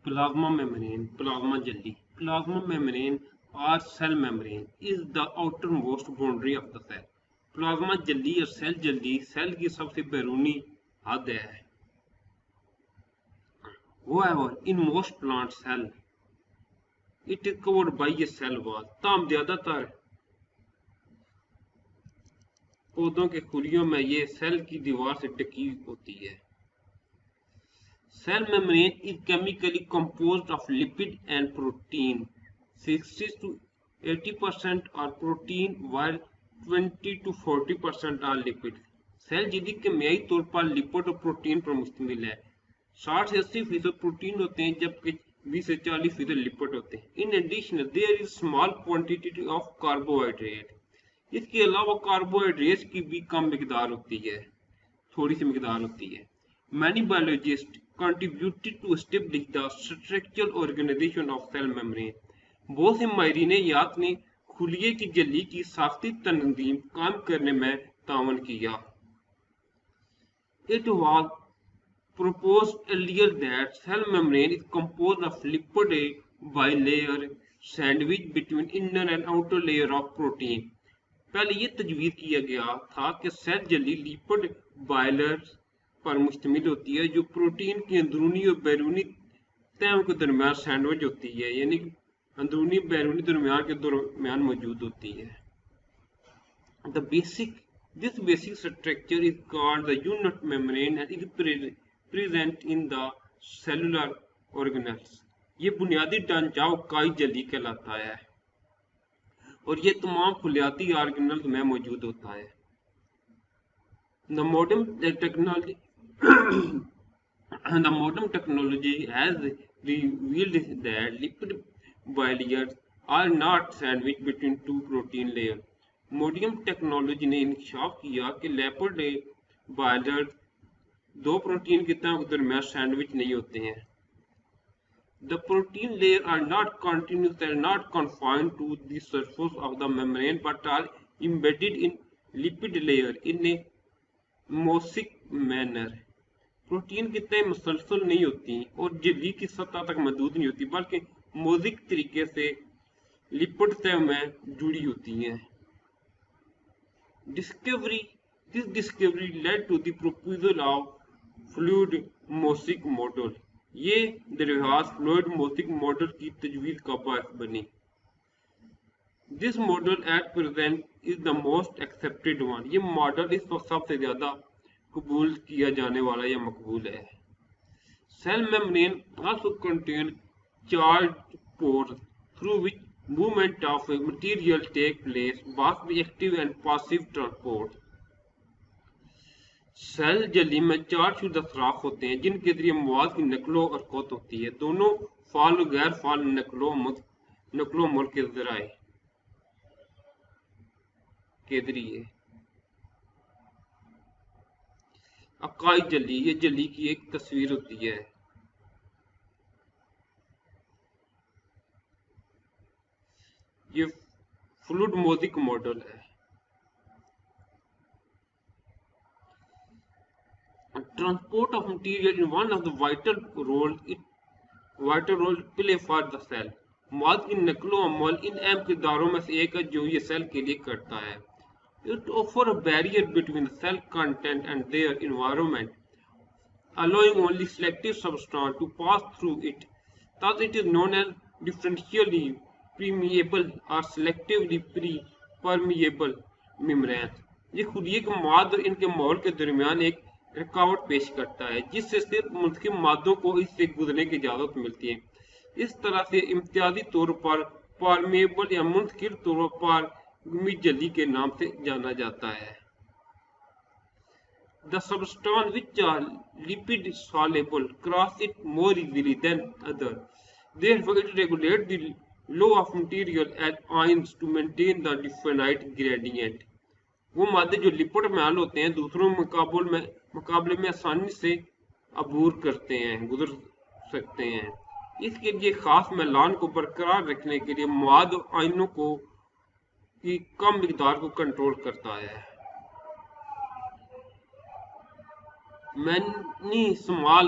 Plasma membrane, plasma jelly. Plasma membrane or cell membrane is the outermost boundary of the cell. Plasma झिल्ली और cell झिल्ली cell की सबसे बैरूनी हद है. However, in most plant cell, it is covered by a cell wall. ताम ज्यादातर पौधों के खुलियों में ये सेल की दीवार से ढकी होती है. Cell membrane is chemically composed of lipid and protein. 60 to 80% are protein while 20 to 40% are lipid. Cell झिल्ली केमियाई तौर पर लिपिड और प्रोटीन पर मुश्तमिल है. 60 से 80% प्रोटीन होते हैं जबकि 20 से 40% लिपिड होते हैं. In addition there is small quantity of carbohydrate. इसके अलावा कार्बोहाइड्रेट्स की भी कम मिकदार होती है, थोड़ी सी मिकदार होती है. Many biologists contributed to establish the structural organization of cell membrane. बहुत से माहिरीन यात ने खुलिये की झिल्ली की साख्ती तंजीम काम करने में तावन किया. It was proposed earlier that cell membrane is composed of lipid bilayer sandwich between inner and outer layer of protein. पहले ये तजवीज़ किया गया था कि सेल झिल्ली लिपिड बायलर पर मुश्तमिल होती है जो प्रोटीन की अंदरूनी और बैरूनी तहों के दरमियान सैंडविच होती है, यानी अंदरूनी बैरूनी दरमियान मौजूद होती है. This basic structure is called the unit membrane and is present in the cellular organelles. ये बुनियादी ढांचा इकाई झिल्ली कहलाता है और ये तमाम खुलियाती ऑर्गेनल्स में मौजूद होता है. The modern technology has revealed that lipid bilayers are not sandwiched between two protein layers. Modern technology ने इंकशाफ किया कि लिपिड बायलर दो प्रोटीन की तहों के दरमियान सैंडविच नहीं होते हैं. The protein layer are not continuous and not confined to the surface of the membrane but are embedded in lipid layer in a mosaic manner. Protein की तह मुसलसल नहीं होती और झिल्ली की सतह तक महदूद नहीं होती बल्कि मोज़ेक तरीके से लिपिड तह में जुड़ी होती हैं. This discovery led to the proposal of fluid mosaic model. ये दरख्वास्त फ्लूइड मोज़ेक मॉडल की तजवीज़ का बायस बनी. This model at present is the most accepted one. ये मॉडल इस वक्त सबसे ज्यादा कबूल किया जाने वाला या मकबूल है. Cell membrane also contain charged pores through which movement of material take place, both the active and passive transport. Cell झिल्ली में चार्जशुदा सुराख होते हैं जिनके जरिए मवाद की नकलो और खौत होती है. दोनों फाल और गैर फाल नकलो मोल के जराए के जरिए. अकाई झिल्ली, ये झिल्ली की एक तस्वीर होती है. ये फ्लूइड मोज़ेक मॉडल है. Transport of material in one of the vital role play for the cell. मवाद की नकलो अमल इन अहम किरदारों में से एक है जो ये सेल के लिए करता है. It offers a barrier between the cell content and their environment, allowing only selective substance to pass through it. Thus, it is known as differentially permeable or selectively permeable membrane. ये खुलिये के मवाद और इनके मोल के दरमियान एक रुकावट पेश करता है जिससे सिर्फ मुंतखब मादों को इससे गुजरने की इजाजत मिलती है. इस तरह से इम्तियाजी तौर पर परमेबल या मुंतकिल तौर पर झिल्ली के नाम से जाना जाता है. The substance which are lipid soluble cross it more easily than others. Therefore, it regulates the flow of material as ions to maintain the definite gradient. वो मादे जो लिपिड में हल होते हैं दूसरों मुकाबले में आसानी से अबूर करते हैं, गुजर सकते हैं. इसके लिए खास मैलान को बरकरार रखने के लिए मवाद और आयनों की कम मिकदार को कंट्रोल करता है. Many small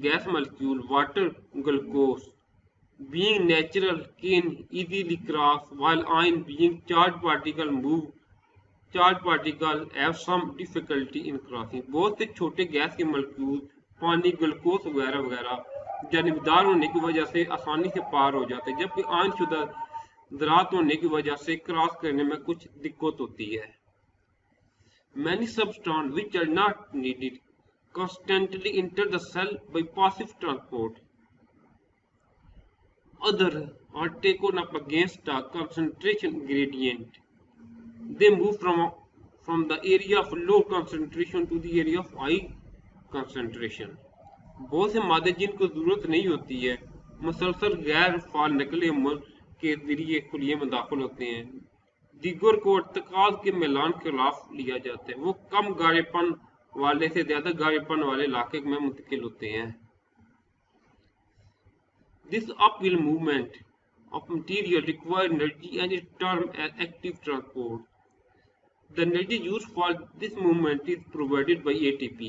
gas molecule, water, glucose, being natural can easily cross, while ion being charged particle have some difficulty in crossing. बहुत से छोटे गैस के मॉलिक्यूल पानी, ग्लूकोज वगैरह वगैरह जानबदार होने की वजह से आसानी से पार हो जाते हैं, जबकि आयन शुदा ज़रात होने की वजह से क्रॉस करने में कुछ दिक्कत होती है. Many substances which are not needed constantly enter the cell by passive transport. Others are taken up against a concentration gradient. They move from the area of low concentration to the area of high concentration. बहुत से मादे जिनको जरूरत नहीं होती है मुसलसल गैर फाल नकल अमल के जरिए खुलिये में दाखिल होते हैं. दिगर को अर्तकाल के मिलान के खिलाफ लिया जाता है. वो कम गाढ़ेपन वाले से ज्यादा गाढ़ेपन वाले इलाके में मुंतकिल होते हैं. This uphill movement of material requires energy and is termed as active transport. The energy used for this movement is provided by ATP.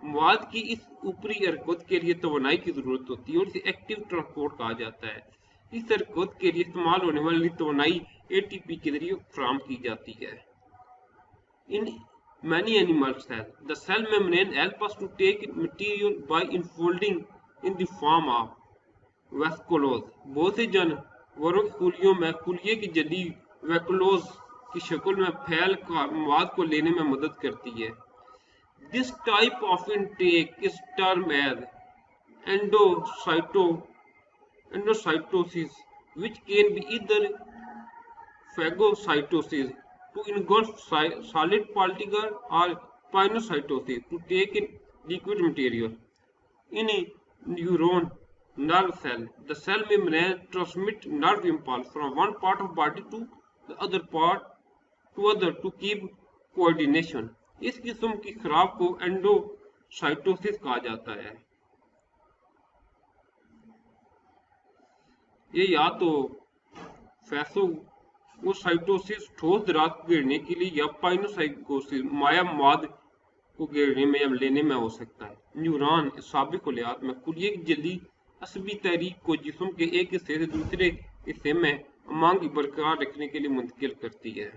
मवाद की इस ऊपरी हरकत के लिए तवानाई की जरूरत होती है और इसे एक्टिव ट्रांसपोर्ट कहा जाता है. इस हरकत के लिए इस्तेमाल होने वाली तवानाई ATP के जरिए फराहम की जाती है. In many animal cells, the cell membrane helps us to take material by unfolding in the form of वैस्कुलोज. बहुत से जानवरों की खुलियों में खुलिये की जली वैस्कुलोज की शक्ल में फैल कर मवाद को लेने में मदद करती है. This type of intake is termed as endocytosis, which can be either phagocytosis to engulf solid particle or pinocytosis to take in liquid material. In a neuron nerve cell, the cell membrane transmits nerve impulse from one part of body to the other to keep coordination. इस किस्म की खराब को endocytosis कहा जाता है. ये या तो फैगोसाइटोसिस ठोस दराज को गिरने के लिए या पाइनोसाइटोसिस माया मवाद को गिरने में या लेने में हो सकता है. न्यूरॉन साबिक खुलियात में खुलिये की जल्दी असबी तहरीक को जिस्म के एक हिस्से से दूसरे हिस्से में अमांग बरकरार रखने के लिए मुंतकिल करती है.